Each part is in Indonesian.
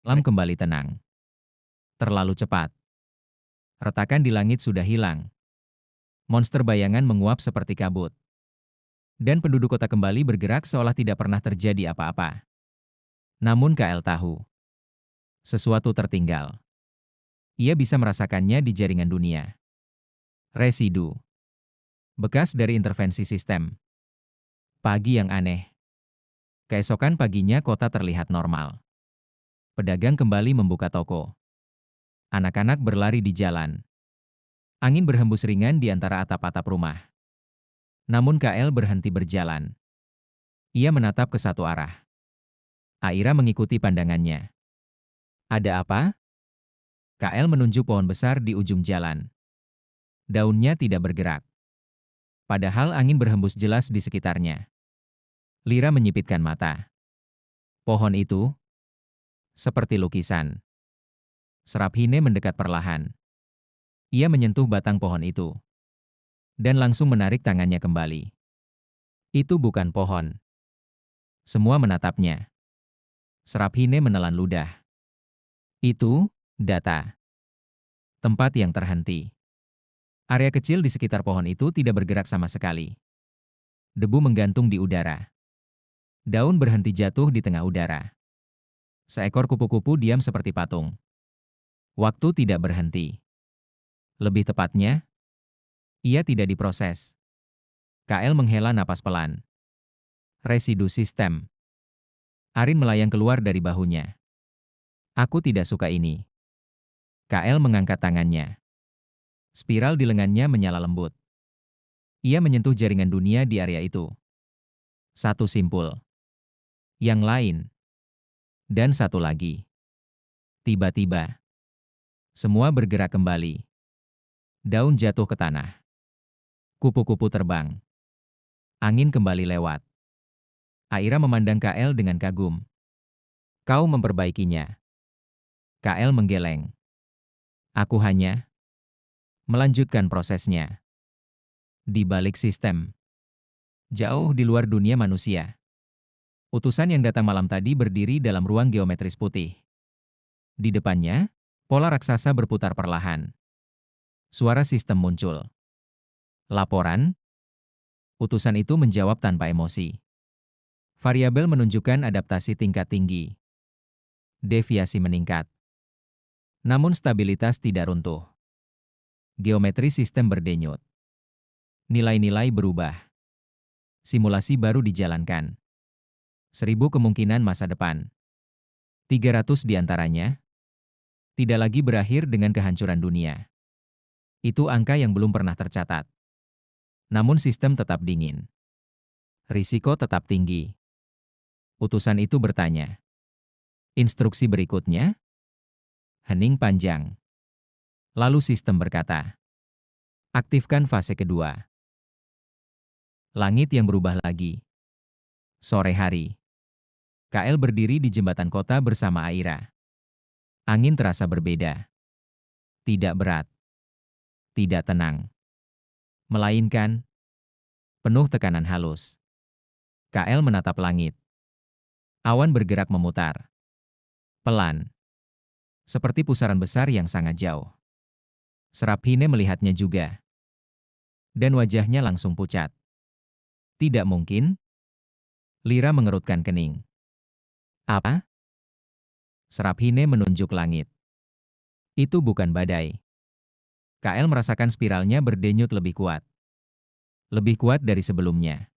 Malam kembali tenang. Terlalu cepat. Retakan di langit sudah hilang. Monster bayangan menguap seperti kabut. Dan penduduk kota kembali bergerak seolah tidak pernah terjadi apa-apa. Namun KL tahu, sesuatu tertinggal. Ia bisa merasakannya di jaringan dunia. Residu. Bekas dari intervensi sistem. Pagi yang aneh. Keesokan paginya kota terlihat normal. Pedagang kembali membuka toko. Anak-anak berlari di jalan. Angin berhembus ringan di antara atap-atap rumah. Namun KL berhenti berjalan. Ia menatap ke satu arah. Aira mengikuti pandangannya. Ada apa? KL menunjuk pohon besar di ujung jalan. Daunnya tidak bergerak. Padahal angin berhembus jelas di sekitarnya. Lira menyipitkan mata. Pohon itu seperti lukisan. Seraphine mendekat perlahan. Ia menyentuh batang pohon itu. Dan langsung menarik tangannya kembali. Itu bukan pohon. Semua menatapnya. Seraphine menelan ludah. Itu data. Tempat yang terhenti. Area kecil di sekitar pohon itu tidak bergerak sama sekali. Debu menggantung di udara. Daun berhenti jatuh di tengah udara. Seekor kupu-kupu diam seperti patung. Waktu tidak berhenti. Lebih tepatnya, ia tidak diproses. KL menghela napas pelan. Residu sistem. Arin melayang keluar dari bahunya. Aku tidak suka ini. KL mengangkat tangannya. Spiral di lengannya menyala lembut. Ia menyentuh jaringan dunia di area itu. Satu simpul. Yang lain. Dan satu lagi. Tiba-tiba, semua bergerak kembali. Daun jatuh ke tanah. Kupu-kupu terbang. Angin kembali lewat. Aira memandang KL dengan kagum. Kau memperbaikinya. KL menggeleng. Aku hanya melanjutkan prosesnya. Di balik sistem. Jauh di luar dunia manusia. Utusan yang datang malam tadi berdiri dalam ruang geometris putih. Di depannya, pola raksasa berputar perlahan. Suara sistem muncul. Laporan. Utusan itu menjawab tanpa emosi. Variabel menunjukkan adaptasi tingkat tinggi. Deviasi meningkat. Namun stabilitas tidak runtuh. Geometri sistem berdenyut. Nilai-nilai berubah. Simulasi baru dijalankan. 1000 kemungkinan masa depan. 300 diantaranya tidak lagi berakhir dengan kehancuran dunia. Itu angka yang belum pernah tercatat. Namun sistem tetap dingin. Risiko tetap tinggi. Utusan itu bertanya. Instruksi berikutnya? Hening panjang. Lalu sistem berkata. Aktifkan fase kedua. Langit yang berubah lagi. Sore hari. KL berdiri di jembatan kota bersama Aira. Angin terasa berbeda. Tidak berat. Tidak tenang. Melainkan penuh tekanan halus. KL menatap langit. Awan bergerak memutar. Pelan. Seperti pusaran besar yang sangat jauh. Seraphine melihatnya juga. Dan wajahnya langsung pucat. Tidak mungkin. Lira mengerutkan kening. Apa? Seraphine menunjuk langit. Itu bukan badai. KL merasakan spiralnya berdenyut lebih kuat. Lebih kuat dari sebelumnya.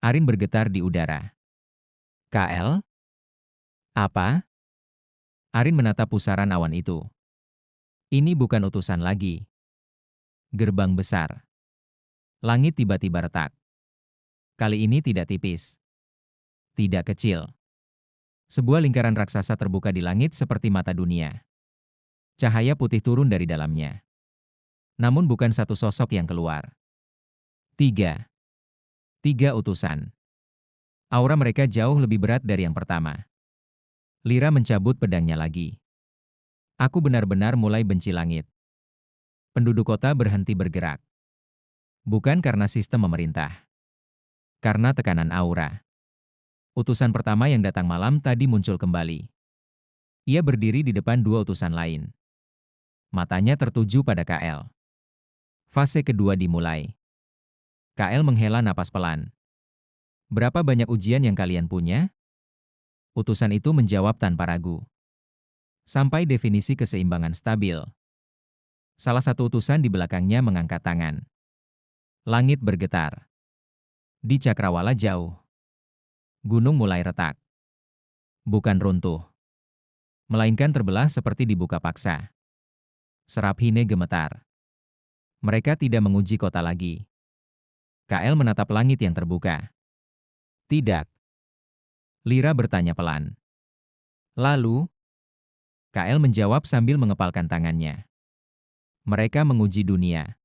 Arin bergetar di udara. KL? Apa? Arin menatap pusaran awan itu. Ini bukan utusan lagi. Gerbang besar. Langit tiba-tiba retak. Kali ini tidak tipis. Tidak kecil. Sebuah lingkaran raksasa terbuka di langit seperti mata dunia. Cahaya putih turun dari dalamnya. Namun bukan satu sosok yang keluar. Tiga. Tiga utusan. Aura mereka jauh lebih berat dari yang pertama. Lira mencabut pedangnya lagi. Aku benar-benar mulai benci langit. Penduduk kota berhenti bergerak. Bukan karena sistem memerintah. Karena tekanan aura. Utusan pertama yang datang malam tadi muncul kembali. Ia berdiri di depan dua utusan lain. Matanya tertuju pada KL. Fase kedua dimulai. KL menghela napas pelan. Berapa banyak ujian yang kalian punya? Utusan itu menjawab tanpa ragu. Sampai definisi keseimbangan stabil. Salah satu utusan di belakangnya mengangkat tangan. Langit bergetar. Di cakrawala jauh. Gunung mulai retak. Bukan runtuh. Melainkan terbelah seperti dibuka paksa. Serap Hine gemetar. Mereka tidak menguji kota lagi. KL menatap langit yang terbuka. Tidak. Lira bertanya pelan. Lalu, KL menjawab sambil mengepalkan tangannya. Mereka menguji dunia.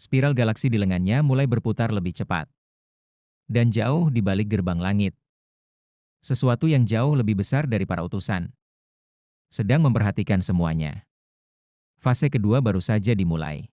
Spiral galaksi di lengannya mulai berputar lebih cepat. Dan jauh di balik gerbang langit. Sesuatu yang jauh lebih besar dari para utusan. Sedang memperhatikan semuanya. Fase kedua baru saja dimulai.